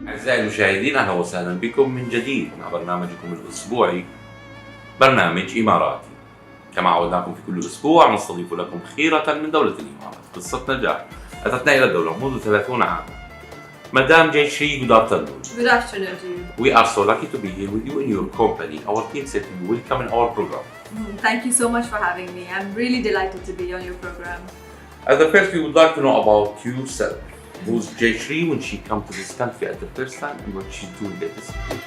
أعزائي المشاهدين، أهلا وسهلا بكم من جديد مع برنامجكم الأسبوعي برنامج إماراتي. كما عودناكم في كل أسبوع نستضيف لكم خيرة من دولة الإمارات قصة نجاح أتتنا إلى الدولة منذ 30 عاما. Madam JSHREE, good afternoon. Good afternoon to you. We are so lucky to be here with you in your company. Our team said you will come in our program. Thank you so much for having me. I'm really delighted to be on your program. At the first, we would like to know about yourself. Who's JSHREE when she come to this country at the first time and what she's doing at this time?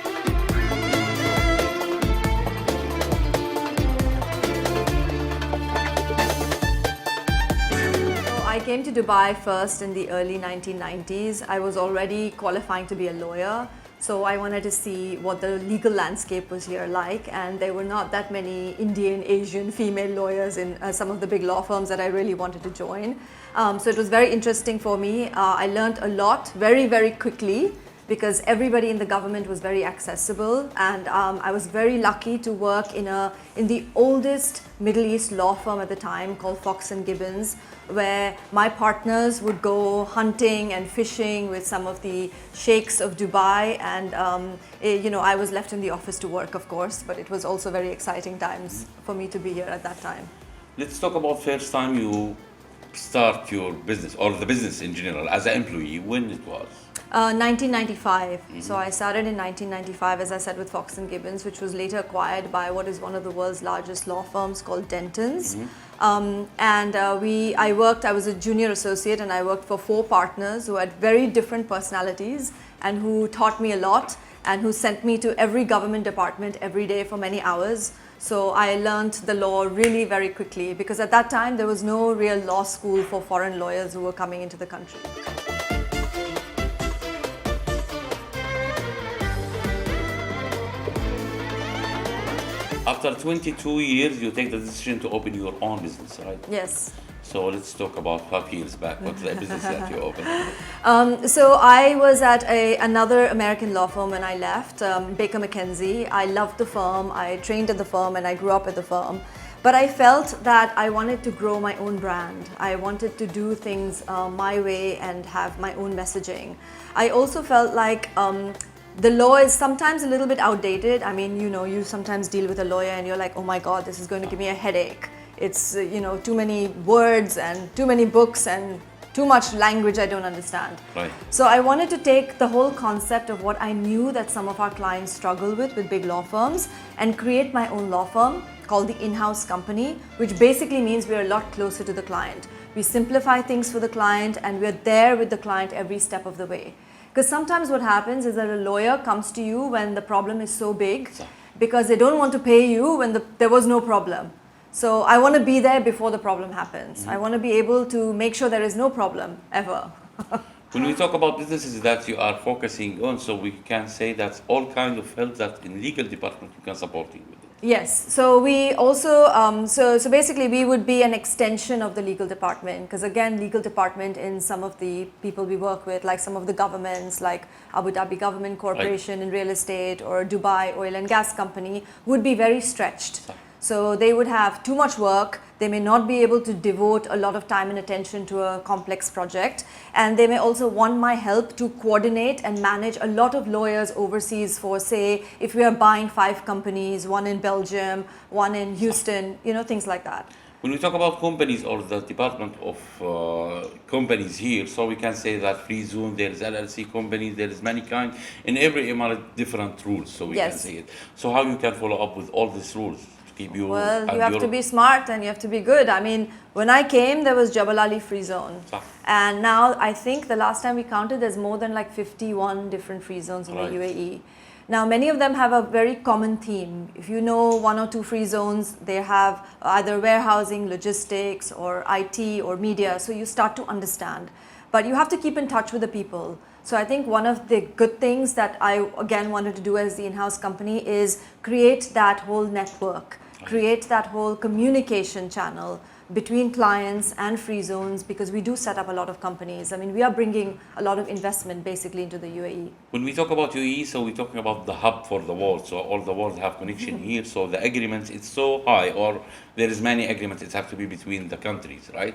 I came to Dubai first in the early 1990s. I was already qualifying to be a lawyer, so I wanted to see what the legal landscape was here like, and there were not that many Indian, Asian, female lawyers in some of the big law firms that I really wanted to join. So it was very interesting for me. I learned a lot very, very quickly because everybody in the government was very accessible, and I was very lucky to work in the oldest Middle East law firm at the time called Fox & Gibbons, where my partners would go hunting and fishing with some of the sheikhs of Dubai, and I was left in the office to work, of course, but it was also very exciting times for me to be here at that time. Let's talk about first time you start your business or the business in general as an employee, when it was? 1995. So I started in 1995, as I said, with Fox & Gibbons, which was later acquired by what is one of the world's largest law firms called Dentons. I was a junior associate, and I worked for 4 partners who had very different personalities and who taught me a lot and who sent me to every government department every day for many hours. So I learned the law really very quickly because at that time there was no real law school for foreign lawyers who were coming into the country. After 22 years, you take the decision to open your own business, right? Yes. So let's talk about 5 years back. What's the business that you opened? So I was at another American law firm when I left, Baker McKenzie. I loved the firm. I trained at the firm and I grew up at the firm. But I felt that I wanted to grow my own brand. I wanted to do things my way and have my own messaging. I also felt like the law is sometimes a little bit outdated. I mean, you sometimes deal with a lawyer and you're like, oh my God, this is going to give me a headache. It's, too many words and too many books and too much language I don't understand. Right. So I wanted to take the whole concept of what I knew that some of our clients struggle with big law firms and create my own law firm called the in-house company, which basically means we're a lot closer to the client. We simplify things for the client and we're there with the client every step of the way. Because sometimes what happens is that a lawyer comes to you when the problem is so big because they don't want to pay you when there was no problem. So I want to be there before the problem happens. I want to be able to make sure there is no problem ever. When we talk about businesses that you are focusing on, so we can say that's all kind of help that in legal department you can support you with it. Yes, so we also, so basically we would be an extension of the legal department, because again, legal department in some of the people we work with, like some of the governments, like Abu Dhabi Government Corporation in real estate or Dubai Oil and Gas Company, would be very stretched. So they would have too much work, they may not be able to devote a lot of time and attention to a complex project, and they may also want my help to coordinate and manage a lot of lawyers overseas for, say, if we are buying 5 companies, one in Belgium, one in Houston, things like that. When we talk about companies or the department of companies here, so we can say that free zone, there is LLC companies, there is many kind, in every Emirate different rules, so we can say it. So how you can follow up with all these rules? Well, you have to be smart and you have to be good. I mean, when I came, there was Jabal Ali Free Zone. And now I think the last time we counted, there's more than like 51 different free zones in the UAE. Now, many of them have a very common theme. If you know 1 or 2 free zones, they have either warehousing, logistics, or IT or media. So you start to understand. But you have to keep in touch with the people. So I think one of the good things that I, again, wanted to do as the in-house company is create that whole network. Create that whole communication channel between clients and free zones, because we do set up a lot of companies. I mean, we are bringing a lot of investment basically into the UAE. When we talk about UAE, so we're talking about the hub for the world. So all the world have connection here. So the agreements, it's so high, or there is many agreements, it have to be between the countries, right?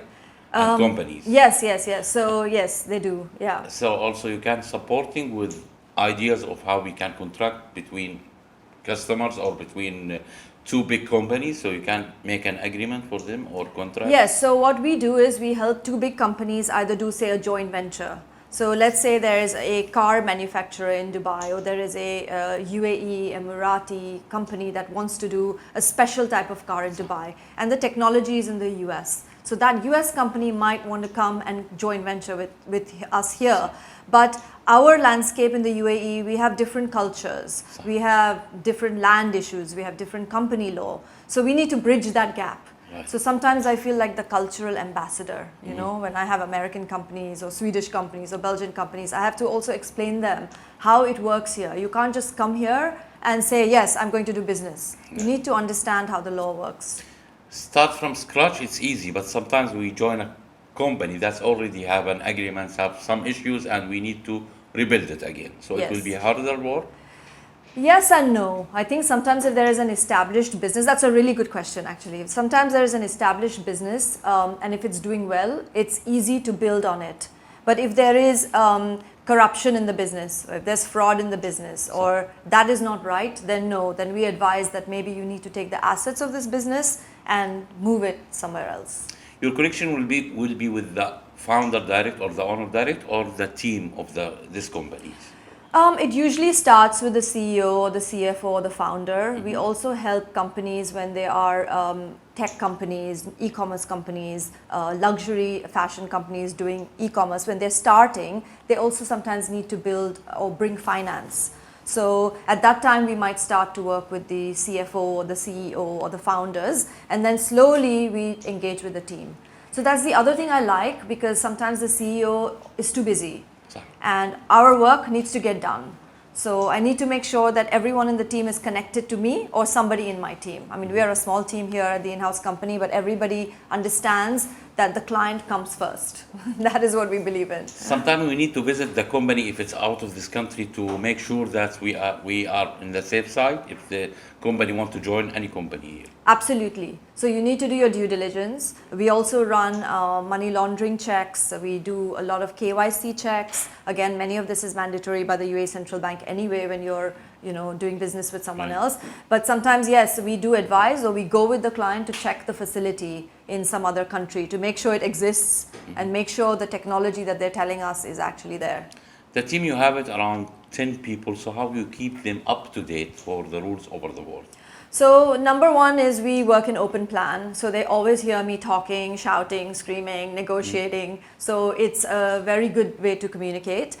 And companies. Yes. So yes, they do, yeah. So also you can supporting with ideas of how we can contract between customers or between two big companies, so you can make an agreement for them or contract? Yes, so what we do is we help two big companies either do, say, a joint venture. So let's say there is a car manufacturer in Dubai, or there is a UAE, EMARATI company that wants to do a special type of car in Dubai, and the technology is in the US. So that US company might want to come and joint venture with us here. But our landscape in the UAE, we have different cultures, we have different land issues, we have different company law. So we need to bridge that gap. Right. So sometimes I feel like the cultural ambassador, you know, when I have American companies or Swedish companies or Belgian companies, I have to also explain them how it works here. You can't just come here and say, yes, I'm going to do business. You need to understand how the law works. Start from scratch, it's easy, but sometimes we join a company that's already have an agreement, have some issues, and we need to rebuild it again. So it will be harder work? Yes and no. I think sometimes if there is an established business, that's a really good question actually. Sometimes there is an established business and if it's doing well, it's easy to build on it. But if there is corruption in the business, or if there's fraud in the business, or that is not right, then no, then we advise that maybe you need to take the assets of this business and move it somewhere else. Your connection will be with the founder direct or the owner direct or the team of this company? It usually starts with the CEO or the CFO or the founder. We also help companies when they are tech companies, e-commerce companies, luxury fashion companies doing e-commerce. When they're starting, they also sometimes need to build or bring finance. So at that time, we might start to work with the CFO or the CEO or the founders, and then slowly we engage with the team. So that's the other thing I like, because sometimes the CEO is too busy. And our work needs to get done. So I need to make sure that everyone in the team is connected to me or somebody in my team. I mean, we are a small team here at the in-house company, but everybody understands that the client comes first. That is what we believe in. Sometimes we need to visit the company if it's out of this country to make sure that we are in the safe side if the company wants to join any company here. Absolutely. So you need to do your due diligence. We also run money laundering checks. We do a lot of KYC checks. Again, many of this is mandatory by the UAE Central Bank anyway when you're doing business with someone else. But sometimes, yes, we do advise, or we go with the client to check the facility in some other country to make sure it exists and make sure the technology that they're telling us is actually there. The team, you have it around 10 people, so how do you keep them up to date for the rules over the world? So number one is we work in open plan. So they always hear me talking, shouting, screaming, negotiating. So it's a very good way to communicate.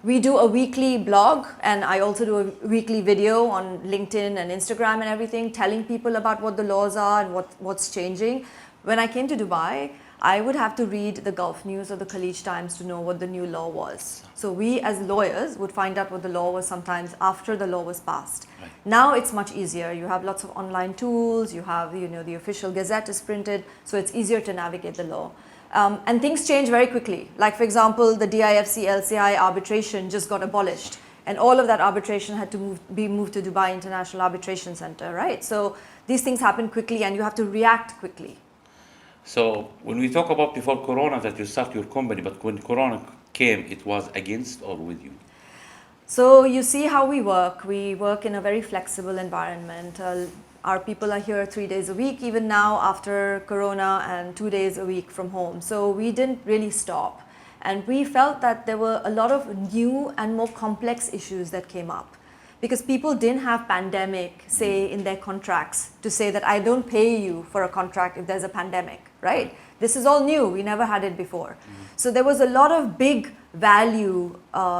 We do a weekly blog, and I also do a weekly video on LinkedIn and Instagram and everything, telling people about what the laws are and what's changing. When I came to Dubai, I would have to read the Gulf News or the Khaleej Times to know what the new law was. So we as lawyers would find out what the law was sometimes after the law was passed. Right. Now it's much easier. You have lots of online tools, you have the official gazette is printed, so it's easier to navigate the law. And things change very quickly. Like for example, the DIFC LCI arbitration just got abolished. And all of that arbitration had to be moved to Dubai International Arbitration Center, right? So these things happen quickly and you have to react quickly. So when we talk about before Corona that you start your company, but when Corona came, it was against or with you? So you see how we work. We work in a very flexible environment. Our people are here 3 days a week, even now after Corona, and 2 days a week from home. So we didn't really stop. And we felt that there were a lot of new and more complex issues that came up. Because people didn't have pandemic, say, in their contracts to say that I don't pay you for a contract if there's a pandemic, right? This is all new. We never had it before. So there was a lot of big value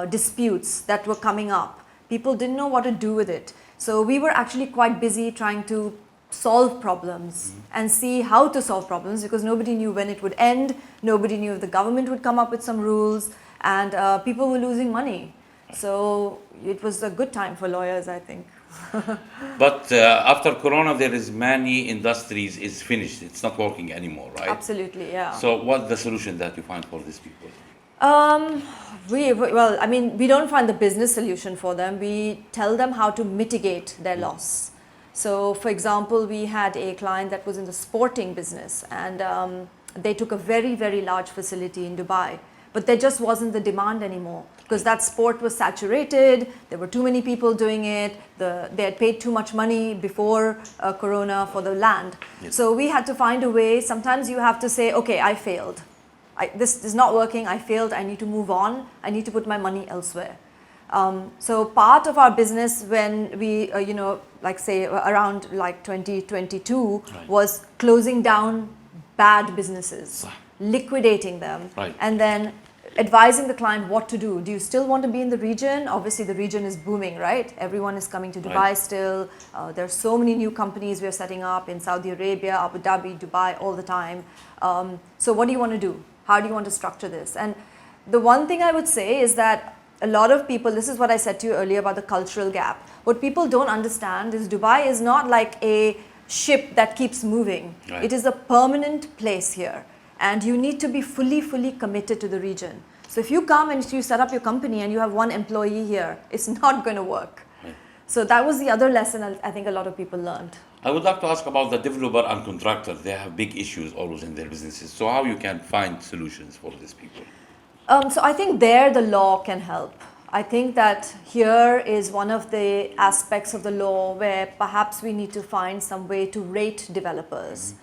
disputes that were coming up. People didn't know what to do with it. So we were actually quite busy trying to solve problems and see how to solve problems, because nobody knew when it would end. Nobody knew if the government would come up with some rules, and people were losing money. So it was a good time for lawyers, I think. But after Corona, there is many industries is finished. It's not working anymore, right? Absolutely, yeah. So what's the solution that you find for these people? We don't find the business solution for them. We tell them how to mitigate their loss. So, for example, we had a client that was in the sporting business, and they took a very, very large facility in Dubai, but there just wasn't the demand anymore. because that sport was saturated. There were too many people doing it. They had paid too much money before Corona for the land. Yes. So we had to find a way. Sometimes you have to say, okay, I failed. This is not working. I failed. I need to move on. I need to put my money elsewhere. So part of our business when we, like say around like 2022 Right. was closing down bad businesses, liquidating them, Right. and then advising the client what to do. Do you still want to be in the region? Obviously the region is booming, right? Everyone is coming to Dubai Right. still. There are so many new companies we're setting up in Saudi Arabia, Abu Dhabi, Dubai all the time. So what do you want to do? How do you want to structure this? And the one thing I would say is that a lot of people, this is what I said to you earlier about the cultural gap. What people don't understand is Dubai is not like a ship that keeps moving. Right. It is a permanent place here. And you need to be fully committed to the region. So if you come and you set up your company and you have one employee here, it's not going to work. Right. So that was the other lesson I think a lot of people learned. I would like to ask about the developer and contractor. They have big issues always in their businesses. So how you can find solutions for these people? So I think there the law can help. I think that here is one of the aspects of the law where perhaps we need to find some way to rate developers.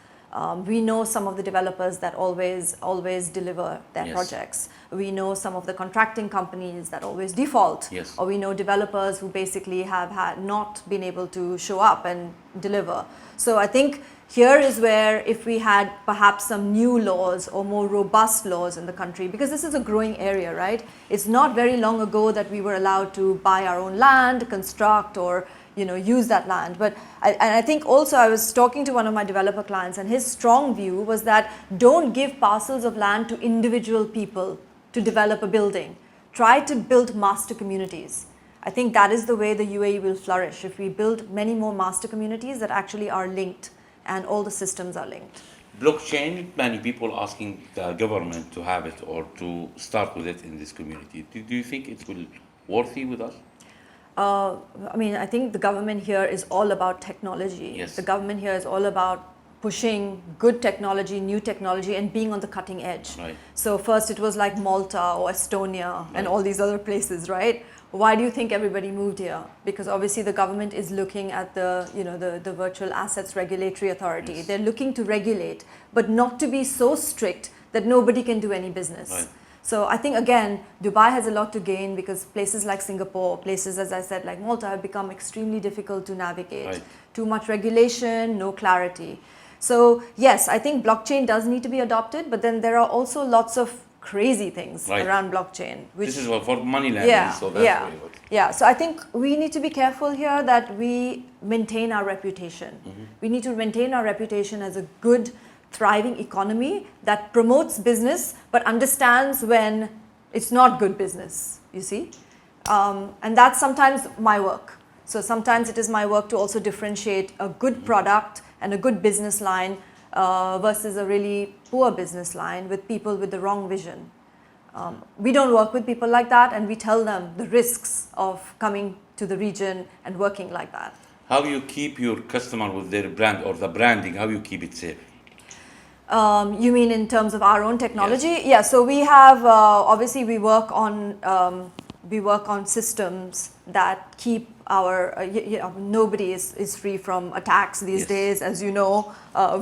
We know some of the developers that always deliver their Yes. projects. We know some of the contracting companies that always default. Yes. Or we know developers who basically have not been able to show up and deliver. So I think here is where if we had perhaps some new laws or more robust laws in the country, because this is a growing area, right? It's not very long ago that we were allowed to buy our own land, construct, or use that land. But I think also I was talking to one of my developer clients, and his strong view was that don't give parcels of land to individual people to develop a building. Try to build master communities. I think that is the way the UAE will flourish, if we build many more master communities that actually are linked and all the systems are linked. Blockchain, many people asking the government to have it or to start with it in this community. Do you think it will worthy with us? I think the government here is all about technology. Yes. The government here is all about pushing good technology, new technology, and being on the cutting edge. Right. So first it was like Malta or Estonia and all these other places, right? Why do you think everybody moved here? Because obviously the government is looking at the Virtual Assets Regulatory Authority. Yes. They're looking to regulate, but not to be so strict that nobody can do any business. Right. So I think, again, Dubai has a lot to gain because places like Singapore, places, as I said, like Malta have become extremely difficult to navigate. Right. Too much regulation, no clarity. So yes, I think blockchain does need to be adopted, but then there are also lots of crazy things Right. around blockchain. This is for money lending, so that's very good. Yeah, so I think we need to be careful here that we maintain our reputation. We need to maintain our reputation as a good, thriving economy that promotes business but understands when it's not good business, you see? And that's sometimes my work. So sometimes it is my work to also differentiate a good product and a good business line versus a really poor business line with people with the wrong vision. We don't work with people like that, and we tell them the risks of coming to the region and working like that. How you keep your customer with their brand or the branding, how you keep it safe? You mean in terms of our own technology? Yes. Yeah, so we have, obviously we work on systems that keep our, nobody is free from attacks these Yes. days, as you know.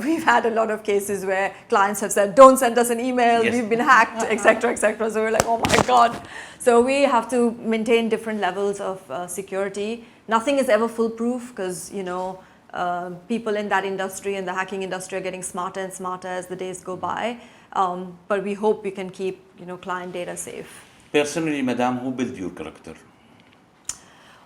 We've had a lot of cases where clients have said, don't send us an email, Yes. we've been hacked, etc., etc. So we're like, oh my God. So we have to maintain different levels of security. Nothing is ever foolproof because, people in that industry and the hacking industry are getting smarter and smarter as the days go by. But we hope we can keep, client data safe. Personally, Madam, who built your character?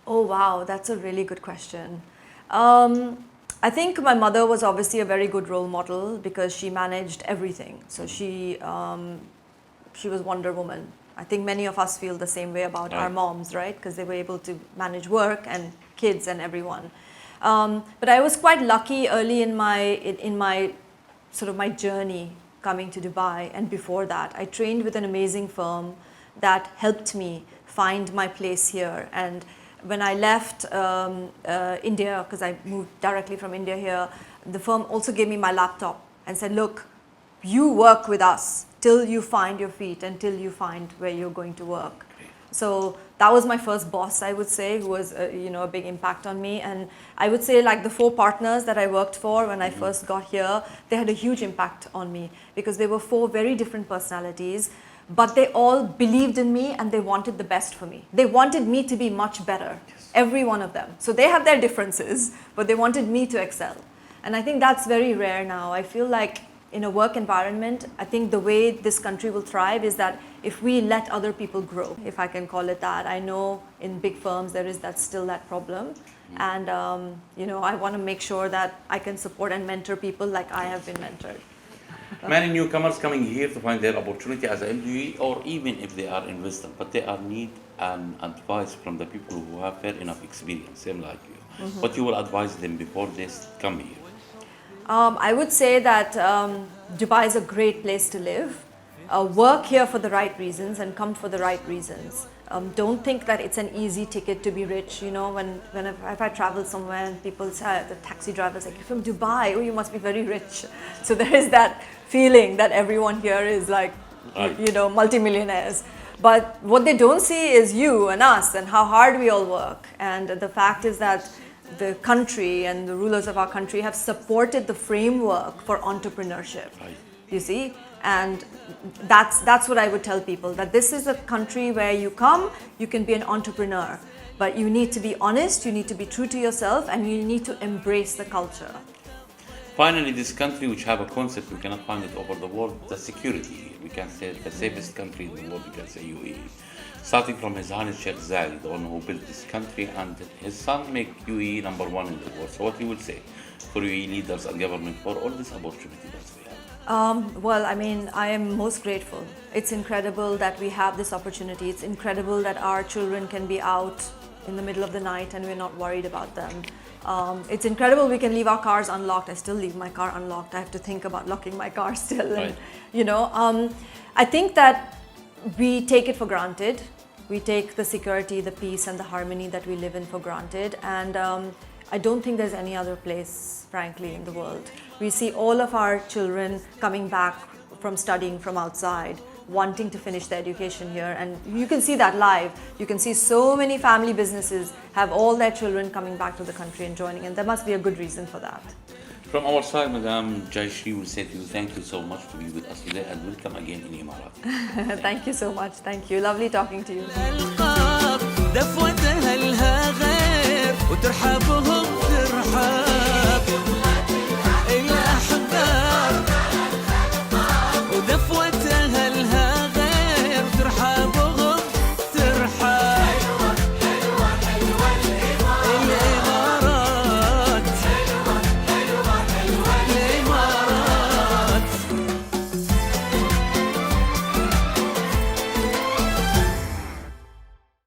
Oh, wow, that's a really good question. I think my mother was obviously a very good role model because she managed everything. So she was Wonder Woman. I think many of us feel the same way about our moms, right? Because they were able to manage work and kids and everyone. But I was quite lucky early in my sort of my journey coming to Dubai, and before that, I trained with an amazing firm that helped me find my place here. And when I left India, because I moved directly from India here, the firm also gave me my laptop and said, look, you work with us till you find your feet and till you find where you're going to work. So that was my first boss, I would say, who was a big impact on me. And I would say like the 4 partners that I worked for when I first got here, they had a huge impact on me because they were 4 very different personalities, but they all believed in me and they wanted the best for me. They wanted me to be much better, every one of them. So they have their differences, but they wanted me to excel. And I think that's very rare now. I feel like in a work environment, I think the way this country will thrive is that if we let other people grow, if I can call it that. I know in big firms there is still that problem. And I want to make sure that I can support and mentor people like I have been mentored. Many newcomers coming here to find their opportunity as an employee, or even if they are investors, but they are need advice from the people who have fair enough experience, same like you. What you will advise them before they come here? I would say that Dubai is a great place to live. Work here for the right reasons and come for the right reasons. Don't think that it's an easy ticket to be rich. If I travel somewhere and people say, the taxi driver's like, you're from Dubai, oh, you must be very rich. So there is that feeling that everyone here is like, multimillionaires. But what they don't see is you and us and how hard we all work. And the fact is that the country and the rulers of our country have supported the framework for entrepreneurship. Right. You see? And that's what I would tell people, that this is a country where you come, you can be an entrepreneur, but you need to be honest, you need to be true to yourself, and you need to embrace the culture. Finally, this country, which have a concept we cannot find it over the world, the security. We can say the safest country in the world, we can say UAE. Starting from His Highness Sheikh Zayed, the one who built this country, and his son make UAE number 1 in the world. So what you will say for UAE leaders and government for all this opportunity that we have? I am most grateful. It's incredible that we have this opportunity. It's incredible that our children can be out in the middle of the night and we're not worried about them. It's incredible we can leave our cars unlocked. I still leave my car unlocked. I have to think about locking my car still. Right. And, I think that we take it for granted. We take the security, the peace and the harmony that we live in for granted. And I don't think there's any other place, frankly, in the world. We see all of our children coming back from studying from outside, wanting to finish their education here. And you can see that live. You can see so many family businesses have all their children coming back to the country and joining. And there must be a good reason for that. From our side, Madam JSHREE will say to you, thank you so much to be with us today and welcome again in EMARATI. Thank you so much. Thank you. Lovely talking to you. دفوتها لها غير وترحبهم ترحب